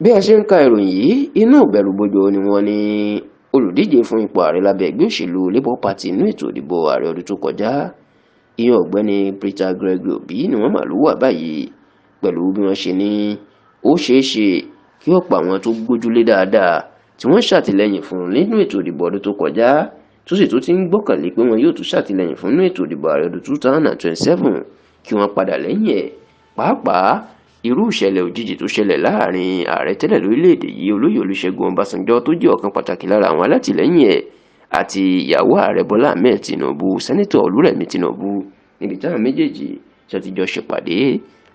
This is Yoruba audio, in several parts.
bí a ṣe ń ka ìròyìn yìí, inú ìbẹ̀rùbojo ni wọ́n ní olùdíje fún ipò ààrẹ lábẹ́ ẹgbẹ́ òṣèlú Labour Party nínú ètò ìdìbò ààrẹ ọdún tó kọjá, ìyẹn ọ̀gbẹ́ni Peter Gregory Obi ni wọ́n mà ló wà báyìí pẹ̀lú bí wọ́n ṣe ní ó ṣeé ṣe kí ọ̀pọ̀ àwọn tó gbójúlé dáadáa tí wọ́n ṣàtìlẹ́yìn fún nínú ètò ìdìbò ọdún tó kọjá tó sì tó ti ń gbọ́kànlé pé wọn yóò tún ṣàtìlẹ́yìn fún nínú ètò ìdìbò ààrẹ ọdún 2027 kí wọ́n padà lẹ́yìn ẹ̀. Pàápàá irú ìṣẹ̀lẹ̀ òjijì tó ṣẹlẹ̀ láàrin ààrẹ tẹ́lẹ̀ lórílẹ̀‐èdè yìí olóyè Olúṣẹ́gun Ọbásanjọ́ tó jẹ́ ọ̀kan pàtàkì lára àwọn alátìlẹ́yìn ẹ̀ àti ìyàwó ààrẹ Bọ́lá Ahmed Tinubu sẹ́nẹ́tọ̀ Olúrẹ̀mí Tinubu níbi táwọn méjèèjì ṣàtijọ́ ṣèpàdé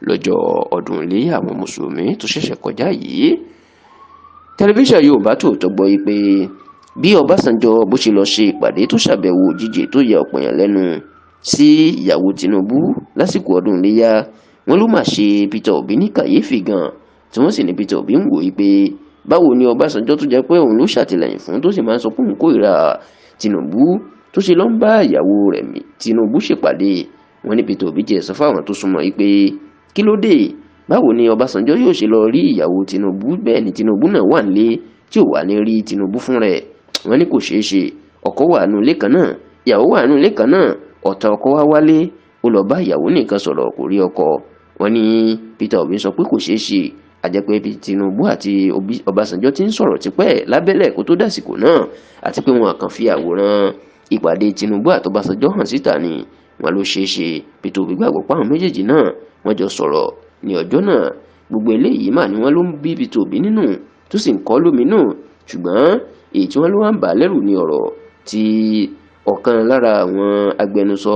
lọ́jọ́ ọdún iléyá àwọn mùsùlùmí tó ṣẹ̀ṣẹ̀ kọjá yìí. Tẹlifíṣàn Yorùbá Tòótọ́ gbọ́ yìí pé bí Ọbásanjọ́ bó ṣe lọ ṣe ìpàdé tó ṣàbẹ̀wò òjijì tó yà ọ̀pọ̀ èèyàn lẹ́nu sí ìyàwó Tinubu lásìkò ọdún iléyá, wọ́n ló mà ṣe Peter Obi ní kàyéfì gan, tí wọ́n sì ní Peter Obi ń wò yí pé báwo ni Ọbásanjọ́ tó jẹ́ pé òun ló ṣàtìlẹ́yìn fún tó sì máa ń sọ pé òun kórìíra Tinubu tó ṣe lọ ń bá ìyàwó rẹ̀ Tinubu ṣèpàdé. Wọ́n ní Peter Obi jẹ́ sọ fáwọn tó súnmọ́ yí pé kí ló dé, báwo ni Ọbásanjọ́ yóò ṣe lọ rí ìyàwó Tinubu bẹ́ẹ̀ ni Tinubu náà wà nílé tí ò wà ní rí Tinubu fún rẹ̀. Wọ́n ní kò ṣeé ṣe, ọkọ wà nínú ilé kan náà, ìyàwó wà nínú ilé kan náà, ọ̀tá ọkọ wá wálé ó lọ bá ìyàwó nìkan sọ̀rọ̀ kò rí ọkọ. Wọ́n ní Peter Obi sọ pé kò ṣeé ṣe, àjẹpẹ́ Tinubu àti Ọbásanjọ́ ti ń sọ̀rọ̀ tipẹ́ lábẹ́lẹ̀ kó tó dàsìkò náà, àti pé wọn kàn fi àwòrán ìpàdé Tinubu àti Ọbásanjọ́ hàn síta ni. Wọ́n ló ṣeé ṣe, Peter Obi gbàgbọ́ pé àwọn méjèèjì náà wọ́n jọ sọ̀rọ̀ ní ọjọ́ náà. Gbogbo eléyìí mà ni wọ́n ló ń bí Peter Obi nínú tó sì ń kọ́ lóminú, ṣùgbọ́n èyí tí wọ́n ló wá ń bà á lẹ́rù ní ọ̀rọ̀ tí ọ̀kan lára àwọn agbẹnusọ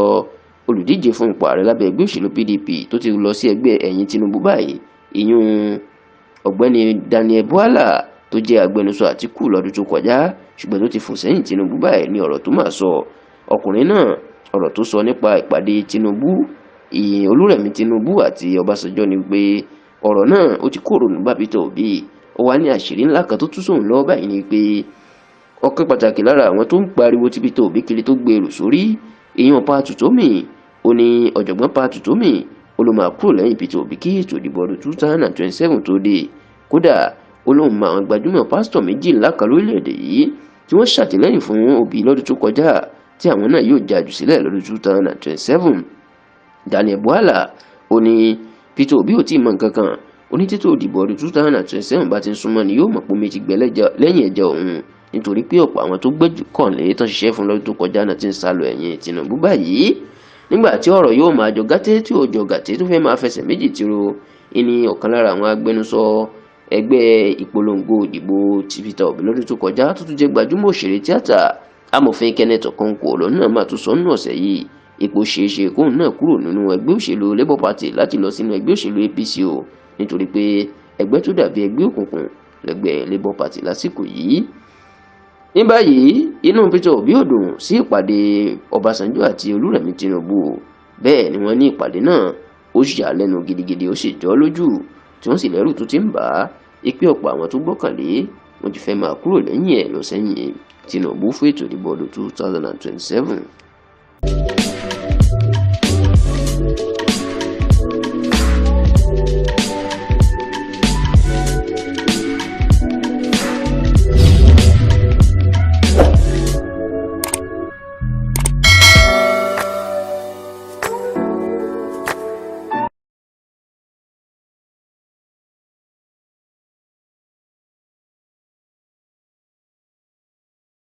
olùdíje fún ipò ààrẹ lábẹ́ ẹgbẹ́ òṣèlú PDP tó ti lọ sí ẹgbẹ́ ẹ̀yìn Tinubu báyìí, ìyún ọ̀gbẹ́ni Daniel Bwala tó jẹ́ agbẹnusọ Àtíkù lọ́dún tó kọjá ṣùgbọ́n tó ti fò sẹ́yìn Tinubu báyìí ní ọ̀rọ̀ tó máa sọ. Ọkùnrin náà ọ̀rọ̀ tó sọ nípa ìpàdé Tinubu, Olúrẹ̀mí Tinubu àti Ọbásanjọ́ ni pé ọ̀rọ̀ náà ó ti kúrò nígbà Peter Obi. Ó wá ní àṣírí ńlá kan tó tún sóun lọ́wọ́ báyìí ni pé ọ̀kan pàtàkì lára àwọn tó ń pariwo tí Peter Obi kiri tó gbèrú sórí, ìyún Patu Tomi, ó ní ọ̀jọ̀gbọ́n Patu Tomi ó ló máa kúrò lẹ́yìn Peter Obi kí ètò ìdìbò ọdún 2027 tó dé. Kódà ó lóun mọ àwọn gbajúmọ̀ pásítọ̀ méjì ńlá kan lórílẹ̀‐èdè yìí tí wọ́n ṣàtìlẹ́yìn fún Obi lọ́dún tó kọjá tí àwọn náà yóò jájú sílẹ̀ lọ́dún 2027. Daniel Bwala ó ní Peter Obi ò tí ì mọ nǹkan kan, ó ní títò ìdìbò ọdún 2027 bá ti ń súnmọ́ ni yóò mọ̀ pé omi ti gbẹ lẹ́yìn ẹ̀jẹ̀ òun, nítorí pé ọ̀pọ̀ àwọn tó gbẹ́kànlé tán ṣiṣẹ́ fún lọ́dún tó kọjá náà ti ń sálọ ẹ̀yìn Tinubu báyìí. Nígbà tí ọ̀rọ̀ yóò máa jọ gàtẹ́ tí ò jọ gàtẹ́ tó fẹ́ máa fẹsẹ̀ méjì tiro, ìní ọ̀kan lára àwọn agbẹnusọ ẹgbẹ́ ìpolongo ìdìbò ti Peter Obi lọ́dún tó kọjá tó tún jẹ́ gbajúmọ̀ òṣèré tíátà amòfin Kenneth Okonkwo lọ́nà náà máa tún sọ nínú ọ̀sẹ̀ yìí ipò ṣeéṣe kóun náà kúrò nínú ẹgbẹ́ òṣèlú Labour Party láti lọ sínú ẹgbẹ́ òṣèlú APC o, nítorí pé ẹgbẹ́ tó dàbí ẹgbẹ́ òkùnkùn lẹ́gbẹ́ Labour Party lásìkò yìí. Ní báyìí inú Peter Obi ò dùn sí ìpàdé Ọbásanjọ́ àti Olúrẹ̀mí Tinubu, bẹ́ẹ̀ ni wọ́n ní ìpàdé náà ó ṣì yà lẹ́nu gidigidi ó sì jọ́ lójú tí wọ́n sì lẹ́rù tó ti ń bà á ipe ọ̀pọ̀ àwọn tó gbọ́kànlé wọ́n ti fẹ́ máa kúrò lẹ́yìn ẹ̀ lọ sẹ́yìn Tinubu fún ètò ìdìbò ọdún 2027.